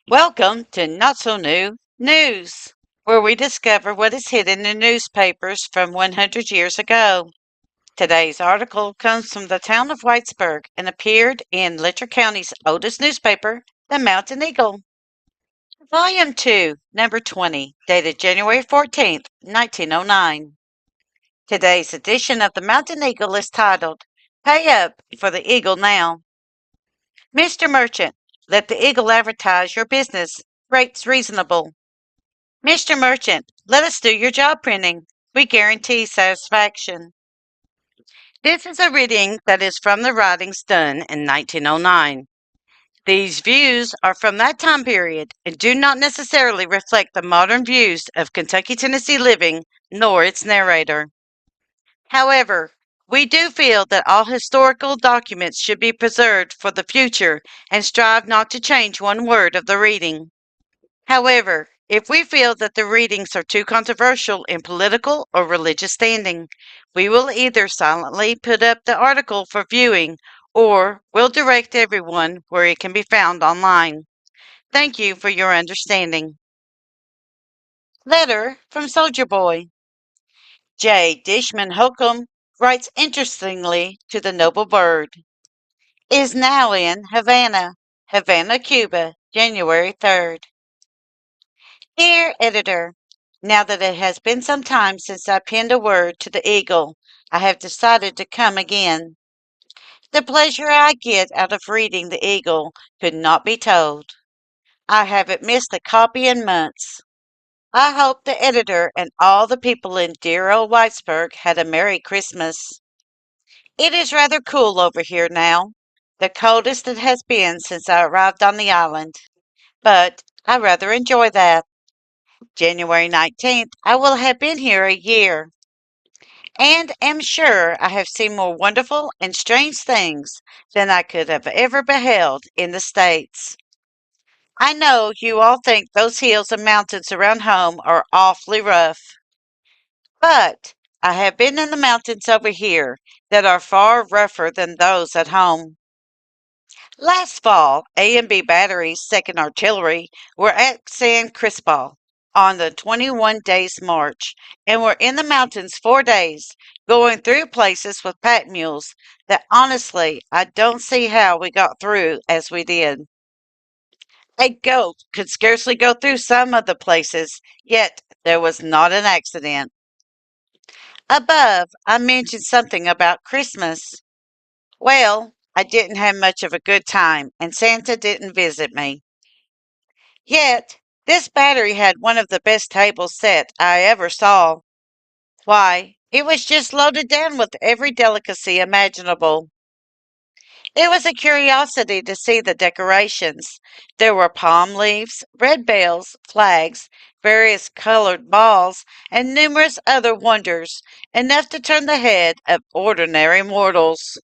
Welcome to Not So New News, where we discover what is hidden in newspapers from 100 years ago. Today's article comes from the town of Whitesburg and appeared in Letcher County's oldest newspaper, the Mountain Eagle. Volume 2, Number 20, dated January 14th, 1909. Today's edition of the Mountain Eagle is titled, Pay Up for the Eagle Now. Mr. Merchant, let the Eagle advertise your business. Rates reasonable. Mr. Merchant, let us do your job printing. We guarantee satisfaction. This is a reading that is from the writings done in 1909. These views are from that time period and do not necessarily reflect the modern views of Kentucky Tennessee living, nor its narrator. However, we do feel that all historical documents should be preserved for the future and strive not to change one word of the reading. However, if we feel that the readings are too controversial in political or religious standing, we will either silently put up the article for viewing or will direct everyone where it can be found online. Thank you for your understanding. Letter from Soldier Boy. J. Dishman Holcomb writes interestingly to the noble bird. Is now in Havana, Havana, Cuba, January 3rd. Dear Editor, now that it has been some time since I penned a word to the Eagle, I have decided to come again. The pleasure I get out of reading the Eagle could not be told. I haven't missed a copy in months. I hope the editor and all the people in dear old Whitesburg had a Merry Christmas. It is rather cool over here now, the coldest it has been since I arrived on the island, but I rather enjoy that. January 19th, I will have been here a year, and am sure I have seen more wonderful and strange things than I could have ever beheld in the States. I know you all think those hills and mountains around home are awfully rough, but I have been in the mountains over here that are far rougher than those at home. Last fall, A and B Battery's 2nd Artillery were at San Cristobal on the 21 days march and were in the mountains 4 days, going through places with pack mules that honestly I don't see how we got through as we did. A goat could scarcely go through some of the places, yet there was not an accident. Above, I mentioned something about Christmas. Well, I didn't have much of a good time, and Santa didn't visit me. Yet, this battery had one of the best tables set I ever saw. Why, it was just loaded down with every delicacy imaginable. It was a curiosity to see the decorations. There were palm leaves, red bells, flags, various colored balls, and numerous other wonders, enough to turn the head of ordinary mortals.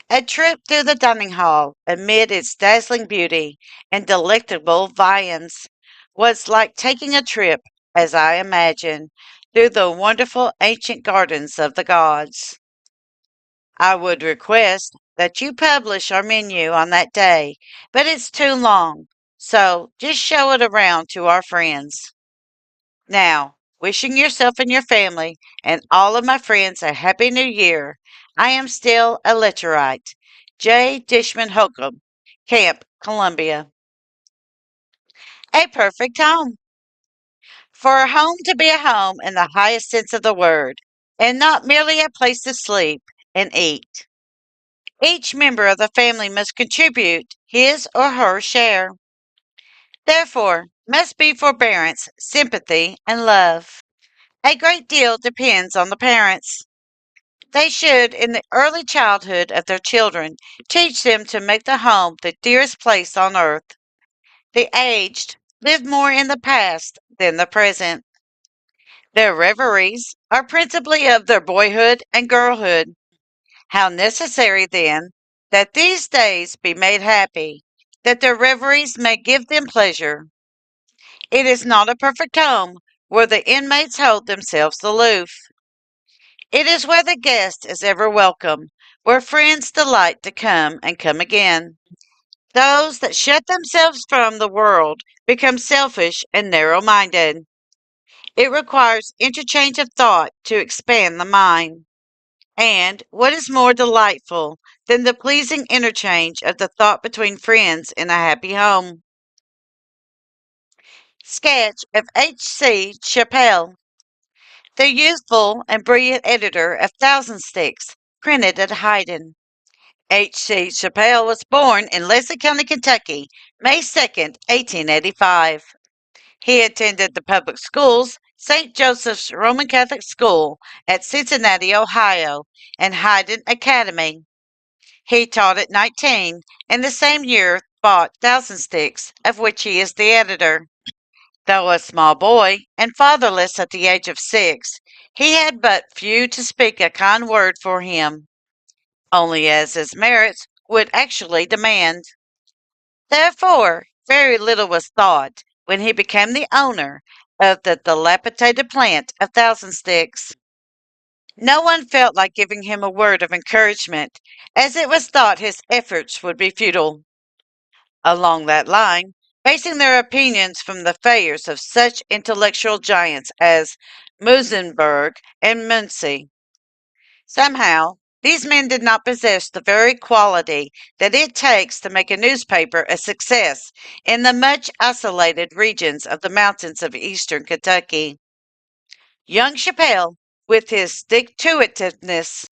A trip through the dining hall, amid its dazzling beauty and delectable viands, was like taking a trip, as I imagine, through the wonderful ancient gardens of the gods. I would request that you publish our menu on that day, but it's too long, so just show it around to our friends. Now, wishing yourself and your family and all of my friends a Happy New Year, I am still a Letcherite. J. Dishman Holcomb, Camp Columbia. A perfect home. For a home to be a home in the highest sense of the word, and not merely a place to sleep and eat. Each member of the family must contribute his or her share. Therefore, must be forbearance, sympathy, and love. A great deal depends on the parents. They should, in the early childhood of their children, teach them to make the home the dearest place on earth. The aged live more in the past than the present. Their reveries are principally of their boyhood and girlhood. How necessary, then, that these days be made happy, that their reveries may give them pleasure. It is not a perfect home where the inmates hold themselves aloof. It is where the guest is ever welcome, where friends delight to come and come again. Those that shut themselves from the world become selfish and narrow minded. It requires interchange of thought to expand the mind. And what is more delightful than the pleasing interchange of the thought between friends in a happy home? Sketch of H.C. Chappell, the youthful and brilliant editor of Thousand Sticks, printed at Hayden. H.C. Chappell was born in Letcher County, Kentucky, May 2nd, 1885. He attended the public schools, St. Joseph's Roman Catholic School at Cincinnati, Ohio, and Hayden Academy. He taught at 19, and the same year bought Thousand Sticks, of which he is the editor. Though a small boy and fatherless at the age of 6, he had but few to speak a kind word for him, only as his merits would actually demand. Therefore, very little was thought when he became the owner of the dilapidated plant of Thousand Sticks. No one felt like giving him a word of encouragement, as it was thought his efforts would be futile. Along that line, basing their opinions from the failures of such intellectual giants as Musenberg and Munsey. Somehow, these men did not possess the very quality that it takes to make a newspaper a success in the much isolated regions of the mountains of eastern Kentucky. Young Chappell, with his stick-to-itiveness,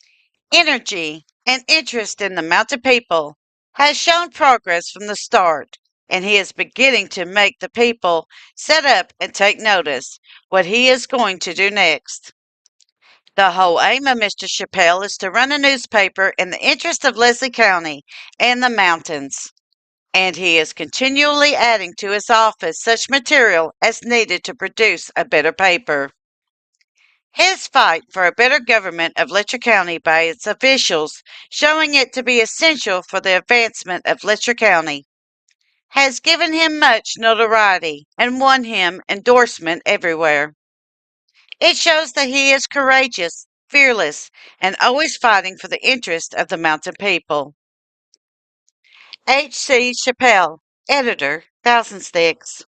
energy, and interest in the mountain people, has shown progress from the start, and he is beginning to make the people sit up and take notice what he is going to do next. The whole aim of Mr. Chappell is to run a newspaper in the interest of Letcher County and the mountains, and he is continually adding to his office such material as needed to produce a better paper. His fight for a better government of Letcher County by its officials, showing it to be essential for the advancement of Letcher County, has given him much notoriety and won him endorsement everywhere. It shows that he is courageous, fearless, and always fighting for the interest of the mountain people. H.C. Chappell, Editor, Thousand Sticks.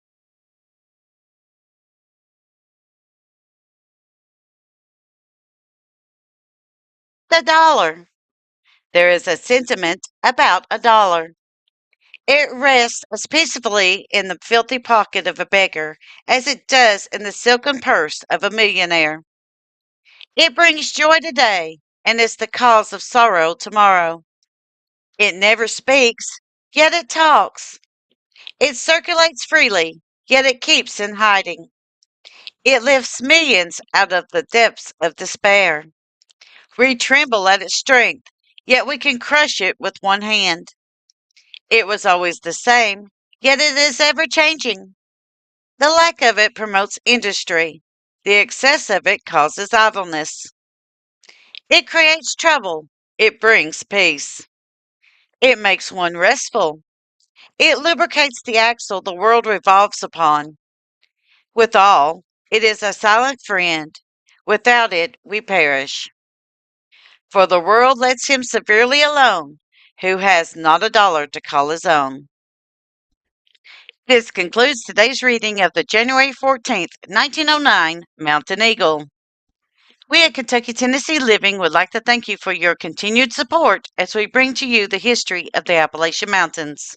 The dollar. There is a sentiment about a dollar. It rests as peacefully in the filthy pocket of a beggar as it does in the silken purse of a millionaire. It brings joy today and is the cause of sorrow tomorrow. It never speaks, yet it talks. It circulates freely, yet it keeps in hiding. It lifts millions out of the depths of despair. We tremble at its strength, yet we can crush it with one hand. It was always the same, yet it is ever changing. The lack of it promotes industry. The excess of it causes idleness. It creates trouble. It brings peace. It makes one restful. It lubricates the axle the world revolves upon. Withal, it is a silent friend. Without it, we perish. For the world lets him severely alone who has not a dollar to call his own. This concludes today's reading of the January 14th, 1909 Mountain Eagle. We at Kentucky Tennessee Living would like to thank you for your continued support as we bring to you the history of the Appalachian Mountains.